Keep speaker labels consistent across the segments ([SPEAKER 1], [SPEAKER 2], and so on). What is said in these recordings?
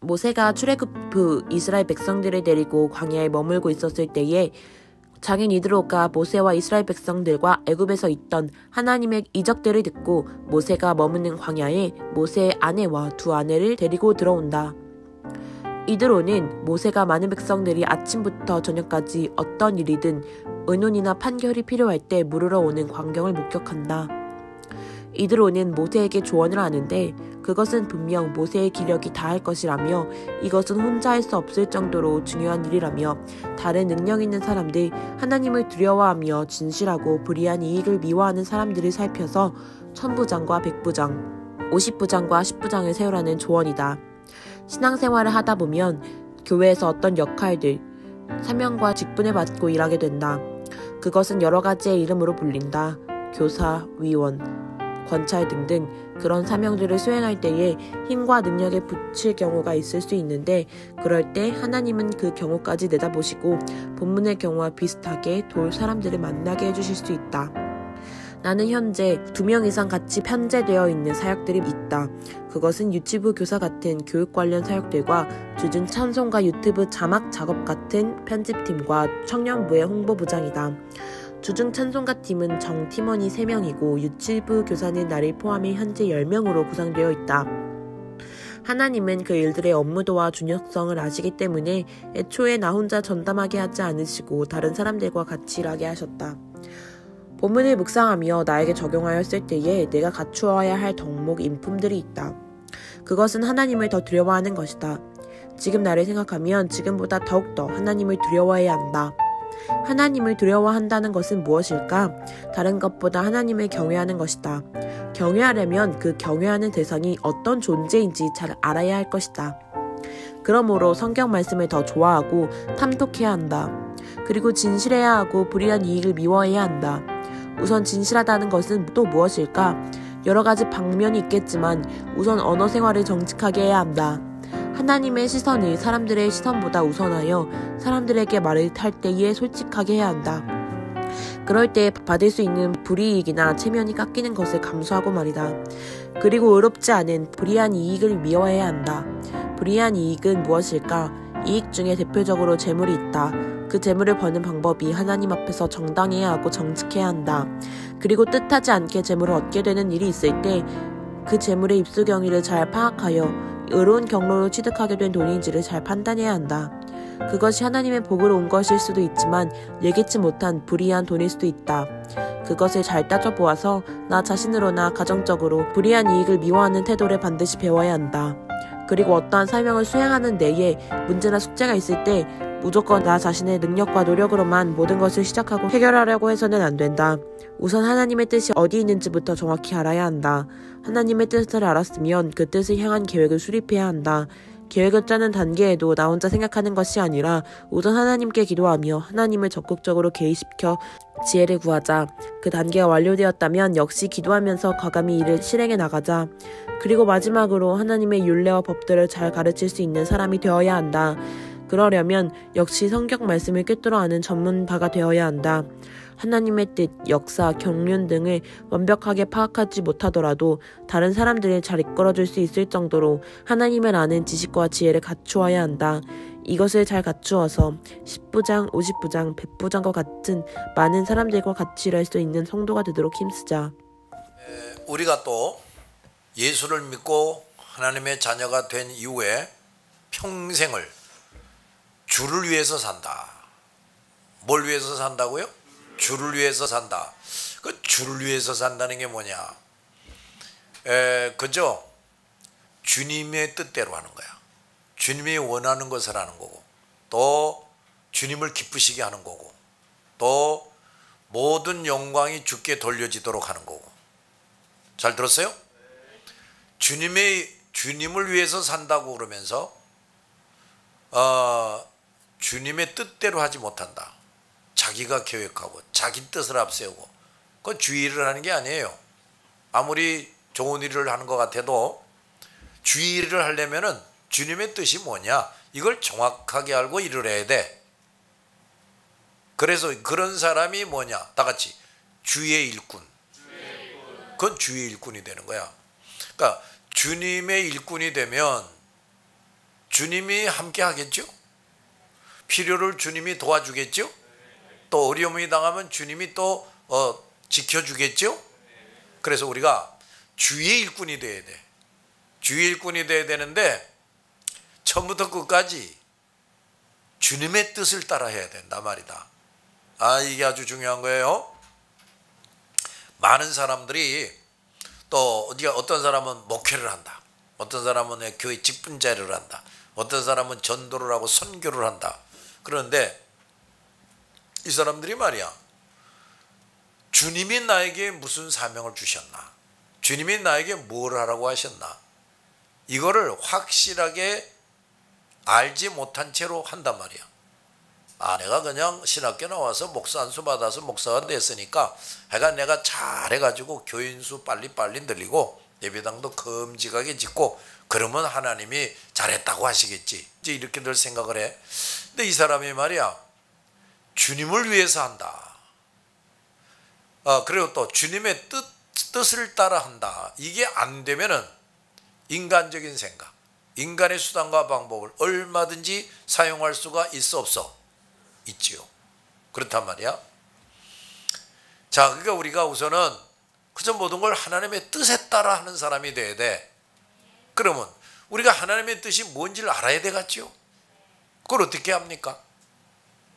[SPEAKER 1] 모세가 출애굽 후 이스라엘 백성들을 데리고 광야에 머물고 있었을 때에 장인 이드로가 모세와 이스라엘 백성들과 애굽에서 있던 하나님의 이적들을 듣고 모세가 머무는 광야에 모세의 아내와 두 아내를 데리고 들어온다. 이드로는 모세가 많은 백성들이 아침부터 저녁까지 어떤 일이든 의논이나 판결이 필요할 때 물으러 오는 광경을 목격한다. 이드로는 모세에게 조언을 하는데 그것은 분명 모세의 기력이 다할 것이라며 이것은 혼자 할 수 없을 정도로 중요한 일이라며 다른 능력 있는 사람들, 하나님을 두려워하며 진실하고 불의한 이익을 미워하는 사람들을 살펴서 1000부장과 100부장, 50부장과 10부장을 세우라는 조언이다. 신앙생활을 하다 보면 교회에서 어떤 역할들, 사명과 직분을 맡고 일하게 된다. 그것은 여러 가지의 이름으로 불린다. 교사, 위원, 권찰 등등 그런 사명들을 수행할 때에 힘과 능력에 붙일 경우가 있을 수 있는데 그럴 때 하나님은 그 경우까지 내다보시고 본문의 경우와 비슷하게 도울 사람들을 만나게 해주실 수 있다. 나는 현재 2명 이상 같이 편제되어 있는 사역들이 있다. 그것은 유치부 교사 같은 교육 관련 사역들과 주중 찬송가 유튜브 자막 작업 같은 편집팀과 청년부의 홍보부장이다. 주중 찬송가 팀은 정 팀원이 3명이고 유치부 교사는 나를 포함해 현재 10명으로 구성되어 있다. 하나님은 그 일들의 업무도와 중요성을 아시기 때문에 애초에 나 혼자 전담하게 하지 않으시고 다른 사람들과 같이 일하게 하셨다. 본문을 묵상하며 나에게 적용하였을 때에 내가 갖추어야 할 덕목 인품들이 있다. 그것은 하나님을 더 두려워하는 것이다. 지금 나를 생각하면 지금보다 더욱더 하나님을 두려워해야 한다. 하나님을 두려워한다는 것은 무엇일까? 다른 것보다 하나님을 경외하는 것이다. 경외하려면 그 경외하는 대상이 어떤 존재인지 잘 알아야 할 것이다. 그러므로 성경 말씀을 더 좋아하고 탐독해야 한다. 그리고 진실해야 하고 불의한 이익을 미워해야 한다. 우선 진실하다는 것은 또 무엇일까? 여러 가지 방면이 있겠지만 우선 언어 생활을 정직하게 해야 한다. 하나님의 시선을 사람들의 시선보다 우선하여 사람들에게 말을 할 때에 솔직하게 해야 한다. 그럴 때 받을 수 있는 불이익이나 체면이 깎이는 것을 감수하고 말이다. 그리고 의롭지 않은 불의한 이익을 미워해야 한다. 불의한 이익은 무엇일까? 이익 중에 대표적으로 재물이 있다. 그 재물을 버는 방법이 하나님 앞에서 정당해야 하고 정직해야 한다. 그리고 뜻하지 않게 재물을 얻게 되는 일이 있을 때 그 재물의 입수 경위를 잘 파악하여 의로운 경로로 취득하게 된 돈인지를 잘 판단해야 한다. 그것이 하나님의 복으로 온 것일 수도 있지만 예기치 못한 불의한 돈일 수도 있다. 그것을 잘 따져보아서 나 자신으로나 가정적으로 불의한 이익을 미워하는 태도를 반드시 배워야 한다. 그리고 어떠한 사명을 수행하는 내에 문제나 숙제가 있을 때 무조건 나 자신의 능력과 노력으로만 모든 것을 시작하고 해결하려고 해서는 안 된다. 우선 하나님의 뜻이 어디 있는지부터 정확히 알아야 한다. 하나님의 뜻을 알았으면 그 뜻을 향한 계획을 수립해야 한다. 계획을 짜는 단계에도 나 혼자 생각하는 것이 아니라 우선 하나님께 기도하며 하나님을 적극적으로 개입시켜 지혜를 구하자. 그 단계가 완료되었다면 역시 기도하면서 과감히 이를 실행해 나가자. 그리고 마지막으로 하나님의 율례와 법들을 잘 가르칠 수 있는 사람이 되어야 한다. 그러려면 역시 성경 말씀을 꿰뚫어 아는 전문가가 되어야 한다. 하나님의 뜻, 역사, 경륜 등을 완벽하게 파악하지 못하더라도 다른 사람들을 잘 이끌어줄 수 있을 정도로 하나님을 아는 지식과 지혜를 갖추어야 한다. 이것을 잘 갖추어서 10부장, 50부장, 100부장과 같은 많은 사람들과 같이 일할 수 있는 성도가 되도록 힘쓰자.
[SPEAKER 2] 우리가 또 예수를 믿고 하나님의 자녀가 된 이후에 평생을 주를 위해서 산다. 뭘 위해서 산다고요? 주를 위해서 산다. 그 주를 위해서 산다는 게 뭐냐? 그저 주님의 뜻대로 하는 거야. 주님이 원하는 것을 하는 거고, 또 주님을 기쁘시게 하는 거고, 또 모든 영광이 주께 돌려지도록 하는 거고. 잘 들었어요? 주님을 위해서 산다고 그러면서 주님의 뜻대로 하지 못한다. 자기가 계획하고 자기 뜻을 앞세우고, 그건 주의를 하는 게 아니에요. 아무리 좋은 일을 하는 것 같아도 주의를 하려면은 주님의 뜻이 뭐냐, 이걸 정확하게 알고 일을 해야 돼. 그래서 그런 사람이 뭐냐, 다 같이 주의 일꾼. 그건 주의 일꾼이 되는 거야. 그러니까 주님의 일꾼이 되면 주님이 함께 하겠죠? 필요를 주님이 도와주겠죠? 또 어려움이 당하면 주님이 또 지켜주겠죠? 그래서 우리가 주의 일꾼이 돼야 돼. 주의 일꾼이 돼야 되는데 처음부터 끝까지 주님의 뜻을 따라 해야 된다 말이다. 이게 아주 중요한 거예요. 많은 사람들이 또 어떤 사람은 목회를 한다. 어떤 사람은 교회 직분자를 한다. 어떤 사람은 전도를 하고 선교를 한다. 그런데 이 사람들이 말이야, 주님이 나에게 무슨 사명을 주셨나? 주님이 나에게 뭘 하라고 하셨나? 이거를 확실하게 알지 못한 채로 한단 말이야. 내가 그냥 신학교 나와서 목사 안수 받아서 목사가 됐으니까 하여간 내가 잘해가지고 교인수 빨리 늘리고 예배당도 큼직하게 짓고 그러면 하나님이 잘했다고 하시겠지. 이제 이렇게들 생각을 해. 근데 이 사람이 말이야, 주님을 위해서 한다. 그리고 또 주님의 뜻을 따라 한다. 이게 안 되면은 인간적인 생각, 인간의 수단과 방법을 얼마든지 사용할 수가 있어 없어? 있지요. 그렇단 말이야. 자, 그러니까 우리가 우선은 그저 모든 걸 하나님의 뜻에 따라 하는 사람이 돼야 돼. 그러면 우리가 하나님의 뜻이 뭔지를 알아야 되겠죠. 그걸 어떻게 합니까?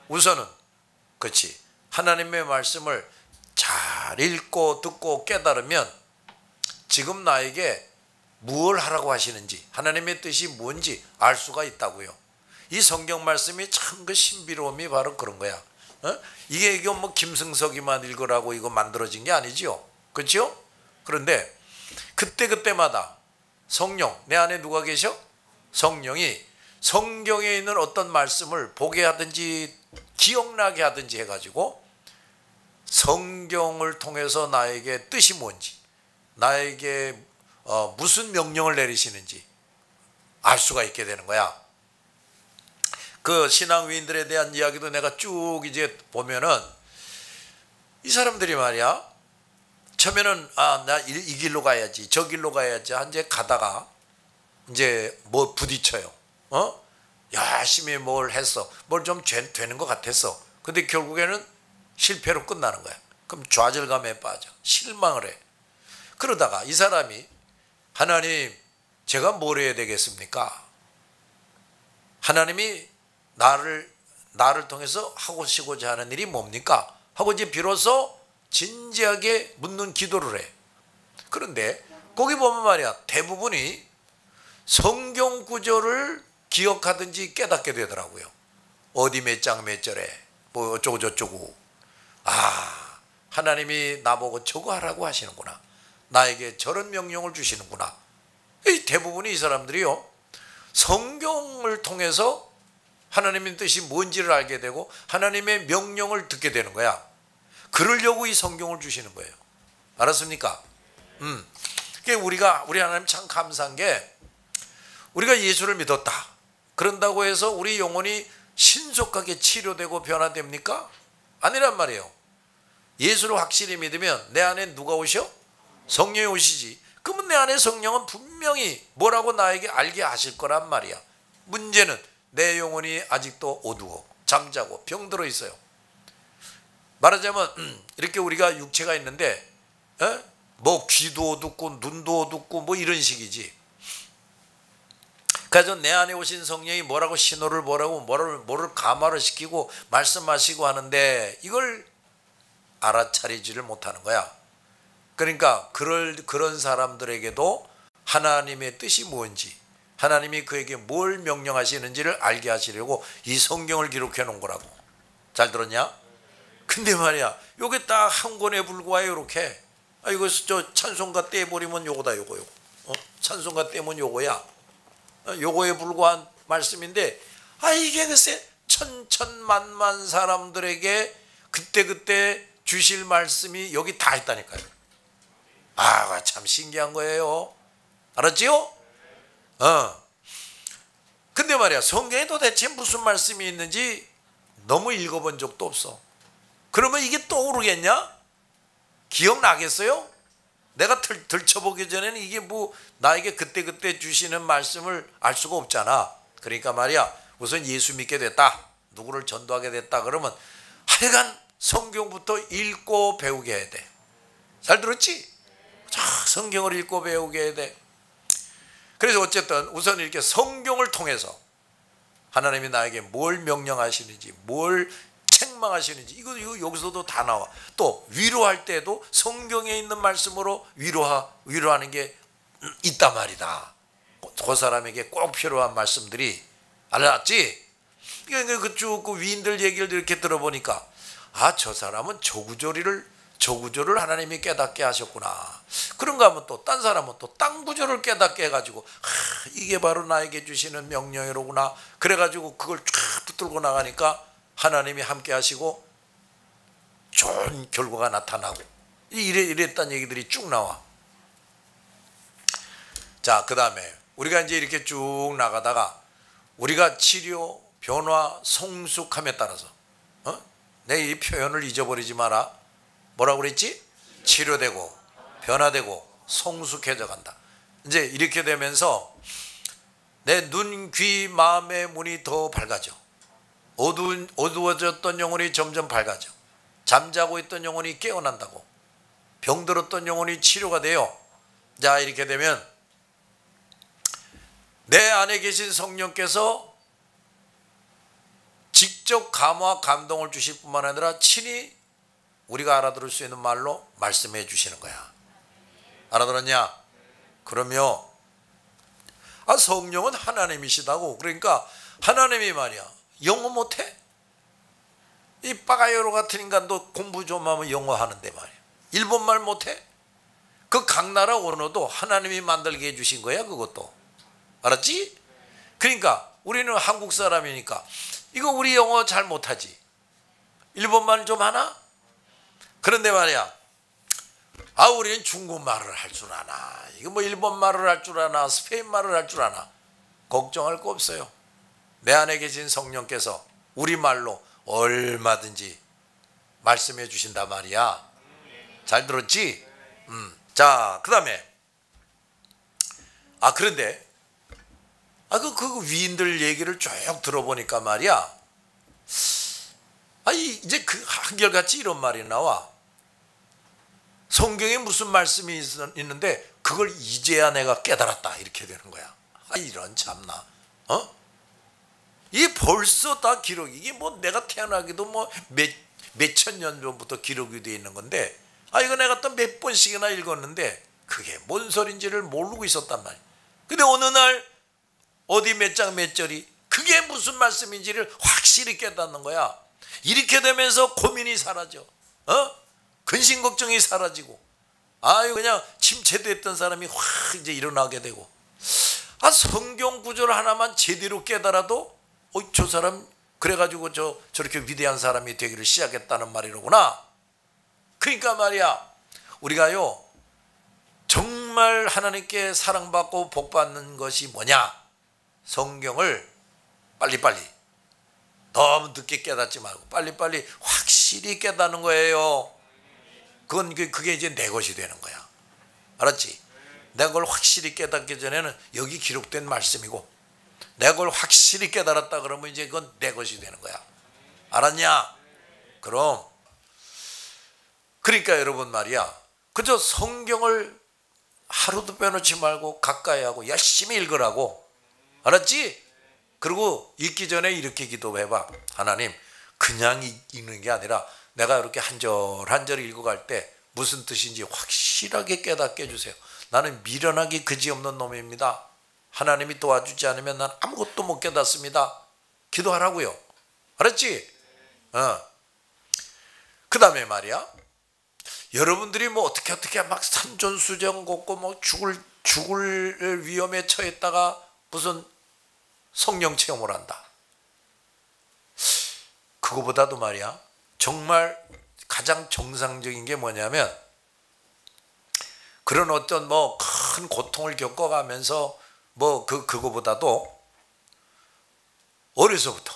[SPEAKER 2] 우선은 그렇지, 하나님의 말씀을 잘 읽고 듣고 깨달으면 지금 나에게 무엇을 하라고 하시는지, 하나님의 뜻이 뭔지 알 수가 있다고요. 이 성경 말씀이 참 그 신비로움이 바로 그런 거야. 이게 뭐 김승석이만 읽으라고 이거 만들어진 게 아니지요. 그렇죠? 그런데 그때마다 성령, 내 안에 누가 계셔? 성령이 성경에 있는 어떤 말씀을 보게 하든지 기억나게 하든지 해가지고 성경을 통해서 나에게 뜻이 뭔지, 나에게 무슨 명령을 내리시는지 알 수가 있게 되는 거야. 그 신앙위인들에 대한 이야기도 내가 쭉 이제 보면은 이 사람들이 말이야, 처음에는 나 이 길로 가야지, 저 길로 가야지 이제 가다가 이제 뭐 부딪혀요. 열심히 뭘 했어, 뭘 좀 되는 것 같았어. 근데 결국에는 실패로 끝나는 거야. 그럼 좌절감에 빠져 실망을 해. 그러다가 이 사람이, 하나님 제가 뭘 해야 되겠습니까? 하나님이 나를 통해서 하시고자 하는 일이 뭡니까? 하고 이제 비로소 진지하게 묻는 기도를 해. 그런데 거기 보면 말이야, 대부분이 성경 구절을 기억하든지 깨닫게 되더라고요. 어디 몇 장 몇 절에 뭐 어쩌고 저쩌고, 하나님이 나보고 저거 하라고 하시는구나, 나에게 저런 명령을 주시는구나. 대부분이 이 사람들이요, 성경을 통해서 하나님의 뜻이 뭔지를 알게 되고 하나님의 명령을 듣게 되는 거야. 그러려고 이 성경을 주시는 거예요. 알았습니까? 그러니까 우리 하나님 참 감사한 게, 우리가 예수를 믿었다 그런다고 해서 우리 영혼이 신속하게 치료되고 변화됩니까? 아니란 말이에요. 예수를 확실히 믿으면 내 안에 누가 오셔? 성령이 오시지. 그러면 내 안에 성령은 분명히 뭐라고 나에게 알게 하실 거란 말이야. 문제는 내 영혼이 아직도 어두워 잠자고 병들어 있어요. 말하자면 이렇게 우리가 육체가 있는데 뭐 귀도 어둡고 눈도 어둡고 뭐 이런 식이지. 그래서 내 안에 오신 성령이 뭐라고 신호를 뭐를 감화를 시키고 말씀하시고 하는데 이걸 알아차리지를 못하는 거야. 그러니까 그런 사람들에게도 하나님의 뜻이 뭔지, 하나님이 그에게 뭘 명령하시는지를 알게 하시려고 이 성경을 기록해 놓은 거라고. 잘 들었냐? 근데 말이야, 요게 딱 한 권에 불과해요. 이렇게. 이거 저 찬송가 떼버리면 요거다, 요거. 찬송가 떼면 요거야. 요거에 불과한 말씀인데, 이게 글쎄 천천만만 사람들에게 그때 주실 말씀이 여기 다 있다니까요. 참 신기한 거예요. 알았지요? 근데 말이야, 성경에 도대체 무슨 말씀이 있는지 너무 읽어본 적도 없어. 그러면 이게 떠오르겠냐? 기억나겠어요? 내가 들춰보기 전에는 이게 뭐 나에게 그때 주시는 말씀을 알 수가 없잖아. 그러니까 말이야, 우선 예수 믿게 됐다, 누구를 전도하게 됐다 그러면 하여간 성경부터 읽고 배우게 해야 돼. 잘 들었지? 자, 성경을 읽고 배우게 해야 돼. 그래서 어쨌든 우선 이렇게 성경을 통해서 하나님이 나에게 뭘 명령하시는지, 뭘 책망하시는지, 이거 여기서도 다 나와. 또 위로할 때도 성경에 있는 말씀으로 위로하는 게 있단 말이다. 그 사람에게 꼭 필요한 말씀들이. 알았지? 그 위인들 얘기를 이렇게 들어보니까, 아, 저 사람은 저구조를 하나님이 깨닫게 하셨구나. 그런가 하면 또 딴 사람은 또 땅 구조를 깨닫게 해가지고, 이게 바로 나에게 주시는 명령이로구나. 그래가지고 그걸 쫙 붙들고 나가니까 하나님이 함께 하시고 좋은 결과가 나타나고, 이랬다는 얘기들이 쭉 나와. 자, 그 다음에 우리가 이제 이렇게 쭉 나가다가 우리가 치료, 변화, 성숙함에 따라서, 내 이 표현을 잊어버리지 마라. 뭐라고 그랬지? 치료되고 변화되고 성숙해져 간다. 이제 이렇게 되면서 내 눈, 귀, 마음의 문이 더 밝아져. 어두워졌던 영혼이 점점 밝아져. 잠자고 있던 영혼이 깨어난다고. 병들었던 영혼이 치료가 돼요. 자, 이렇게 되면 내 안에 계신 성령께서 직접 감화, 감동을 주실 뿐만 아니라 친히 우리가 알아들을 수 있는 말로 말씀해 주시는 거야. 알아들었냐? 그러면 성령은 하나님이시다고. 그러니까 하나님이 말이야, 영어 못해? 이 빠가요로 같은 인간도 공부 좀 하면 영어 하는데 말이야. 일본말 못해? 그 각 나라 언어도 하나님이 만들게 해주신 거야, 그것도. 알았지? 그러니까 우리는 한국 사람이니까 이거 우리 영어 잘 못하지? 일본말 좀 하나? 그런데 말이야, 우리는 중국말을 할 줄 아나, 이거 뭐 일본말을 할 줄 아나, 스페인말을 할 줄 아나. 걱정할 거 없어요. 내 안에 계신 성령께서 우리말로 얼마든지 말씀해 주신단 말이야. 잘 들었지? 자, 그 다음에 그런데 그 위인들 얘기를 쭉 들어보니까 말이야, 이제 그 한결같이 이런 말이 나와. 성경에 무슨 말씀이 있는데 그걸 이제야 내가 깨달았다, 이렇게 되는 거야. 이런 참나. 이게 벌써 다 기록이, 이게 뭐 내가 태어나기도 뭐 몇천 년 전부터 기록이 되어 있는 건데, 이거 내가 또 몇 번씩이나 읽었는데 그게 뭔 소린지를 모르고 있었단 말이야. 근데 어느 날 어디 몇 장 몇 절이 그게 무슨 말씀인지를 확실히 깨닫는 거야. 이렇게 되면서 고민이 사라져. 근심 걱정이 사라지고, 그냥 침체됐던 사람이 확 이제 일어나게 되고, 성경 구절 하나만 제대로 깨달아도 저 사람 그래가지고 저렇게 위대한 사람이 되기를 시작했다는 말이로구나. 그러니까 말이야, 우리가요 정말 하나님께 사랑받고 복받는 것이 뭐냐? 성경을 빨리빨리, 너무 늦게 깨닫지 말고 빨리빨리 확실히 깨닫는 거예요. 그게 이제 내 것이 되는 거야. 알았지? 내가 그걸 확실히 깨닫기 전에는 여기 기록된 말씀이고, 내가 그걸 확실히 깨달았다 그러면 이제 그건 내 것이 되는 거야. 알았냐? 그럼 그러니까 여러분 말이야, 그저 성경을 하루도 빼놓지 말고 가까이 하고 열심히 읽으라고. 알았지? 그리고 읽기 전에 이렇게 기도해봐. 하나님, 그냥 읽는 게 아니라 내가 이렇게 한 절 한 절 읽어갈 때 무슨 뜻인지 확실하게 깨닫게 해주세요. 나는 미련하기 그지없는 놈입니다. 하나님이 도와주지 않으면 난 아무것도 못 깨닫습니다. 기도하라고요. 알았지? 그 다음에 말이야, 여러분들이 뭐 어떻게 막 산전수전 걷고 뭐 죽을 위험에 처했다가 무슨 성령 체험을 한다. 그거보다도 말이야, 정말 가장 정상적인 게 뭐냐면, 그런 어떤 뭐 큰 고통을 겪어가면서 그거보다도 어려서부터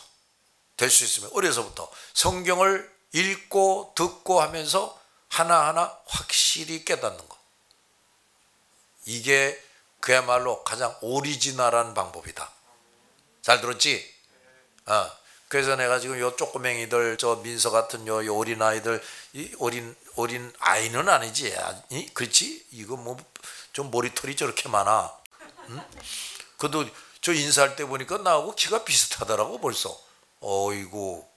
[SPEAKER 2] 될 수 있으면 어려서부터 성경을 읽고 듣고 하면서 하나하나 확실히 깨닫는 거. 이게 그야말로 가장 오리지널한 방법이다. 잘 들었지? 그래서 내가 지금 요 쪼꼬맹이들, 저 민서 같은 요 어린 아이들, 이 어린 아이는 아니지, 그렇지? 이거 뭐 좀 머리털이 저렇게 많아. 응? 그래도 저 인사할 때 보니까 나하고 키가 비슷하더라고 벌써. 어이구.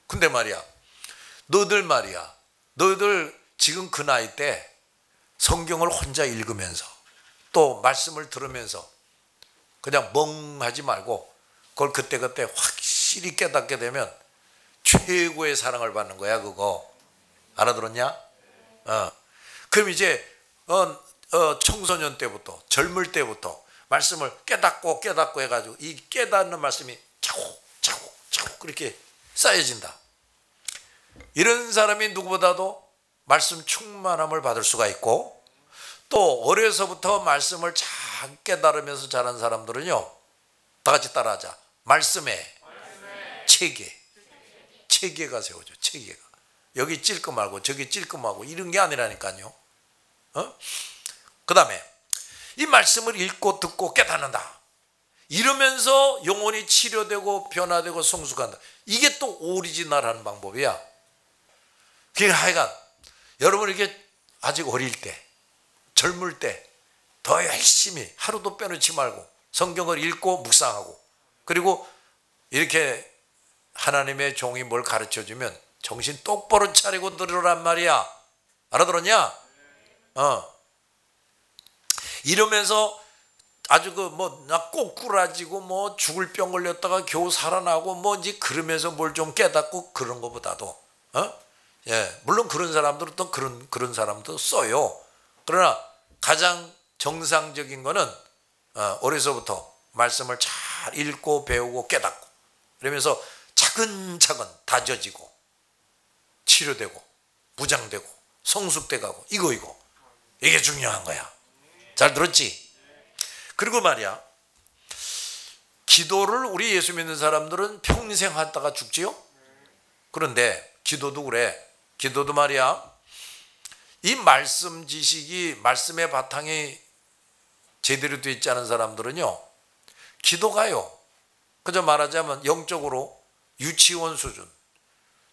[SPEAKER 2] 근데 말이야, 너희들 지금 그 나이 때 성경을 혼자 읽으면서 또 말씀을 들으면서 그냥 멍하지 말고 그걸 그때그때 확실히 깨닫게 되면 최고의 사랑을 받는 거야. 그거 알아들었냐? 그럼 이제 청소년 때부터, 젊을 때부터 말씀을 깨닫고 해가지고 이 깨닫는 말씀이 차곡 그렇게 쌓여진다. 이런 사람이 누구보다도 말씀 충만함을 받을 수가 있고, 또 어려서부터 말씀을 잘 깨달으면서 자란 사람들은요, 다 같이 따라하자. 말씀에 체계가 세워져. 체계가. 여기 찔끔하고 저기 찔끔하고 이런 게 아니라니까요. 그 다음에 이 말씀을 읽고 듣고 깨닫는다. 이러면서 영혼이 치료되고 변화되고 성숙한다. 이게 또 오리지널한 방법이야. 그러니까 하여간 여러분 이렇게 아직 어릴 때, 젊을 때 더 열심히 하루도 빼놓지 말고 성경을 읽고 묵상하고, 그리고 이렇게 하나님의 종이 뭘 가르쳐주면 정신 똑바로 차리고 들으란 말이야. 알아들었냐? 이러면서 아주 나 꼬꾸라지고 죽을 병 걸렸다가 겨우 살아나고 이제 그러면서 뭘 좀 깨닫고 그런 것보다도, 물론 그런 사람들은 또 그런 사람도 써요. 그러나 가장 정상적인 거는 어려서부터 말씀을 잘 읽고 배우고 깨닫고, 그러면서 차근차근 다져지고 치료되고 무장되고 성숙돼 가고 이거 이게 중요한 거야. 잘 들었지? 그리고 말이야, 기도를 우리 예수 믿는 사람들은 평생 하다가 죽지요? 그런데 기도도 그래. 기도도 말이야, 이 말씀 지식이, 말씀의 바탕이 제대로 되어 있지 않은 사람들은요, 기도가요, 그저 말하자면 영적으로 유치원 수준,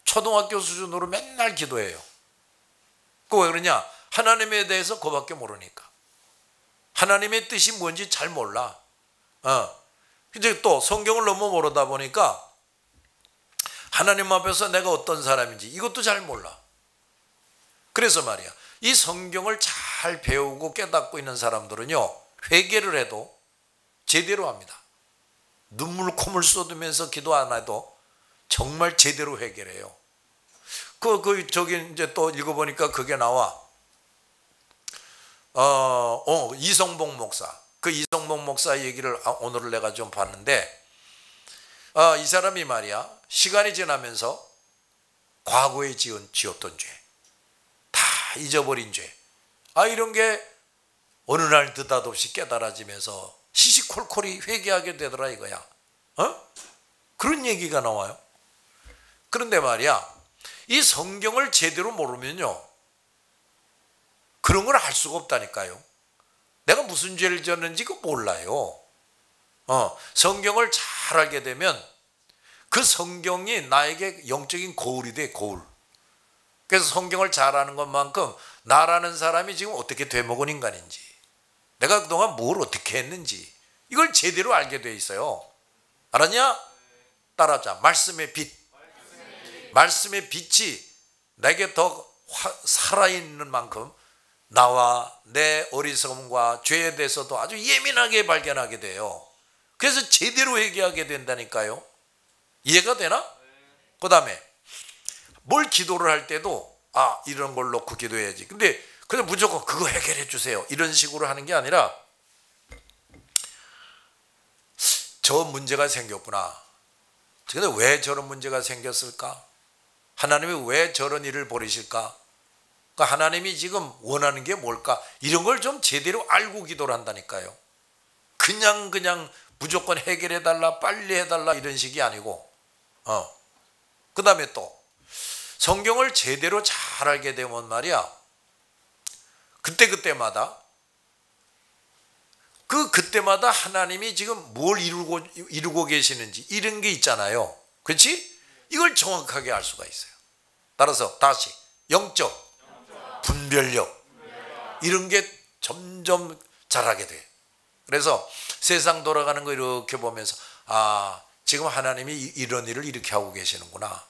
[SPEAKER 2] 초등학교 수준으로 맨날 기도해요. 그 왜 그러냐? 하나님에 대해서 그밖에 모르니까. 하나님의 뜻이 뭔지 잘 몰라. 이제 또 성경을 너무 모르다 보니까 하나님 앞에서 내가 어떤 사람인지 이것도 잘 몰라. 그래서 말이야, 이 성경을 잘 배우고 깨닫고 있는 사람들은요, 회개를 해도 제대로 합니다. 눈물 콧물 쏟으면서 기도 안 해도 정말 제대로 회개를 해요. 저기 이제 또 읽어보니까 그게 나와. 이성복 목사. 그 이성복 목사 얘기를 오늘 내가 좀 봤는데, 이 사람이 말이야, 시간이 지나면서 과거에 지었던 죄, 다 잊어버린 죄, 이런 게 어느 날 느닷없이 깨달아지면서 시시콜콜이 회개하게 되더라 이거야. 그런 얘기가 나와요. 그런데 말이야, 이 성경을 제대로 모르면요, 그런 걸 알 수가 없다니까요. 내가 무슨 죄를 지었는지 그거 몰라요. 성경을 잘 알게 되면 그 성경이 나에게 영적인 거울이 돼, 거울. 그래서 성경을 잘 아는 것만큼 나라는 사람이 지금 어떻게 되먹은 인간인지, 내가 그동안 뭘 어떻게 했는지 이걸 제대로 알게 돼 있어요. 알았냐? 따라하자. 말씀의 빛. 말씀의 빛이 내게 더 살아있는 만큼 나와 내 어리석음과 죄에 대해서도 아주 예민하게 발견하게 돼요. 그래서 제대로 회개하게 된다니까요. 이해가 되나? 그 다음에 뭘 기도를 할 때도 이런 걸 놓고 기도해야지. 근데 그냥 무조건 그거 해결해 주세요 이런 식으로 하는 게 아니라, 저 문제가 생겼구나. 근데 왜 저런 문제가 생겼을까? 하나님이 왜 저런 일을 벌이실까? 그러니까 하나님이 지금 원하는 게 뭘까? 이런 걸 좀 제대로 알고 기도를 한다니까요. 그냥 무조건 해결해달라, 빨리 해달라 이런 식이 아니고, 그 다음에 또 성경을 제대로 잘 알게 되면 말이야, 그때그때마다 그때마다 하나님이 지금 뭘 이루고 계시는지 이런 게 있잖아요. 그렇지? 이걸 정확하게 알 수가 있어요. 따라서 다시 영적 분별력 이런 게 점점 자라게 돼. 그래서 세상 돌아가는 거 이렇게 보면서 지금 하나님이 이런 일을 이렇게 하고 계시는구나.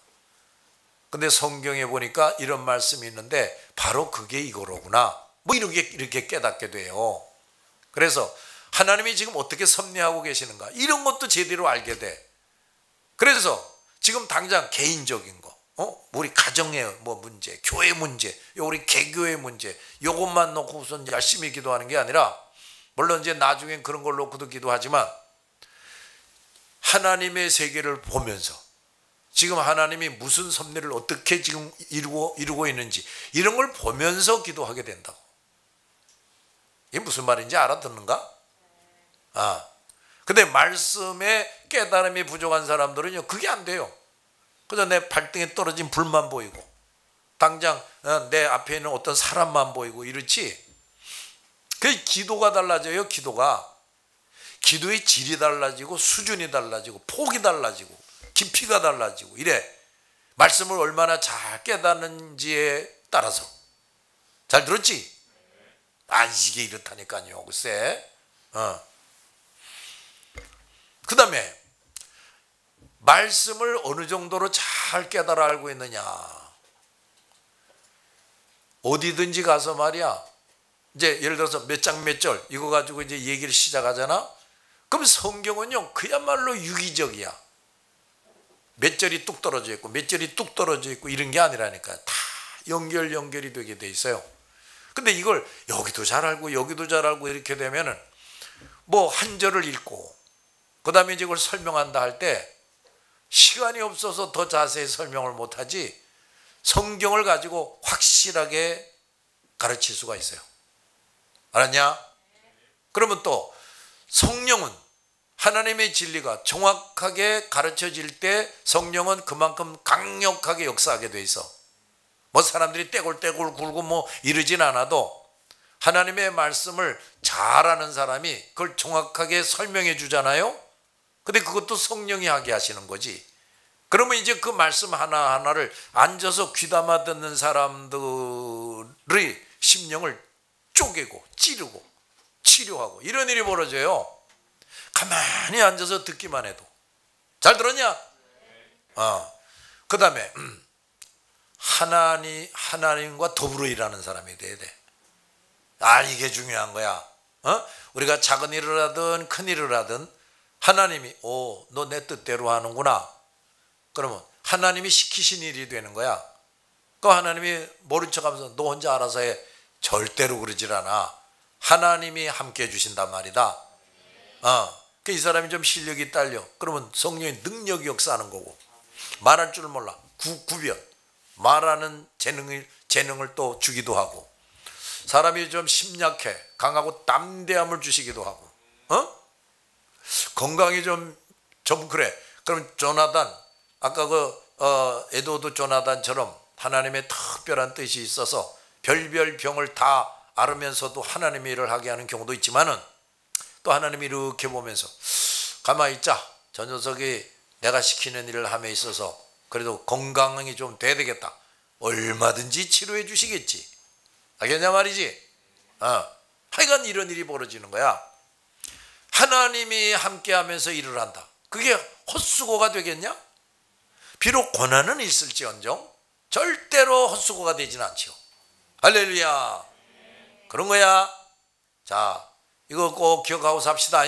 [SPEAKER 2] 근데 성경에 보니까 이런 말씀이 있는데 바로 그게 이거로구나. 뭐 이렇게 깨닫게 돼요. 그래서 하나님이 지금 어떻게 섭리하고 계시는가 이런 것도 제대로 알게 돼. 그래서 지금 당장 개인적인 거, 우리 가정의 뭐 문제, 교회 문제, 우리 개교의 문제, 요것만 놓고 우선 열심히 기도하는 게 아니라, 물론 이제 나중엔 그런 걸 놓고도 기도하지만 하나님의 세계를 보면서 지금 하나님이 무슨 섭리를 어떻게 지금 이루고 있는지 이런 걸 보면서 기도하게 된다고. 이게 무슨 말인지 알아듣는가? 근데 말씀에 깨달음이 부족한 사람들은요, 그게 안 돼요. 그래서 내 발등에 떨어진 불만 보이고 당장 내 앞에 있는 어떤 사람만 보이고 이렇지. 그 기도가 달라져요. 기도의 질이 달라지고 수준이 달라지고 폭이 달라지고 깊이가 달라지고 이래. 말씀을 얼마나 잘 깨닫는지에 따라서. 잘 들었지? 이게 이렇다니까요. 글쎄. 그 다음에 말씀을 어느 정도로 잘 깨달아 알고 있느냐. 어디든지 가서 말이야, 이제 예를 들어서 몇 장 몇 절 이거 가지고 이제 얘기를 시작하잖아. 그럼 성경은요 그야말로 유기적이야. 몇 절이 뚝 떨어져 있고 몇 절이 뚝 떨어져 있고 이런 게 아니라니까. 다 연결이 되게 돼 있어요. 근데 이걸 여기도 잘 알고 여기도 잘 알고 이렇게 되면은 뭐 한 절을 읽고 그 다음에 이제 그걸 설명한다 할 때 시간이 없어서 더 자세히 설명을 못하지, 성경을 가지고 확실하게 가르칠 수가 있어요. 알았냐? 그러면 또 성령은, 하나님의 진리가 정확하게 가르쳐질 때 성령은 그만큼 강력하게 역사하게 돼 있어. 뭐 사람들이 떼굴떼굴 굴고 뭐 이러진 않아도 하나님의 말씀을 잘 아는 사람이 그걸 정확하게 설명해 주잖아요. 근데 그것도 성령이 하게 하시는 거지. 그러면 이제 그 말씀 하나하나를 앉아서 귀담아 듣는 사람들의 심령을 쪼개고 찌르고 치료하고 이런 일이 벌어져요. 가만히 앉아서 듣기만 해도. 잘 들었냐? 그 다음에 하나님과 더불어 일하는 사람이 돼야 돼. 이게 중요한 거야. 우리가 작은 일을 하든 큰 일을 하든 하나님이 너 내 뜻대로 하는구나. 그러면 하나님이 시키신 일이 되는 거야. 그 하나님이 모른 척하면서 너 혼자 알아서 해, 절대로 그러질 않아. 하나님이 함께 해주신단 말이다. 이 사람이 좀 실력이 딸려. 그러면 성령의 능력이 역사하는 거고, 말할 줄 몰라. 구변, 말하는 재능을 또 주기도 하고, 사람이 좀 심약해, 강하고 담대함을 주시기도 하고, 건강이 좀 그래. 그럼 조나단, 아까 에드워드 조나단처럼 하나님의 특별한 뜻이 있어서 별별 병을 다 앓으면서도 하나님의 일을 하게 하는 경우도 있지만은, 또 하나님이 이렇게 보면서 가만히 있자, 저 녀석이 내가 시키는 일을 함에 있어서 그래도 건강이 좀 돼야 되겠다, 얼마든지 치료해 주시겠지. 알겠냐 말이지. 하여간 이런 일이 벌어지는 거야. 하나님이 함께하면서 일을 한다. 그게 헛수고가 되겠냐? 비록 고난은 있을지언정 절대로 헛수고가 되지는 않죠. 할렐루야. 그런 거야. 자, 이거 꼭 기억하고 삽시다.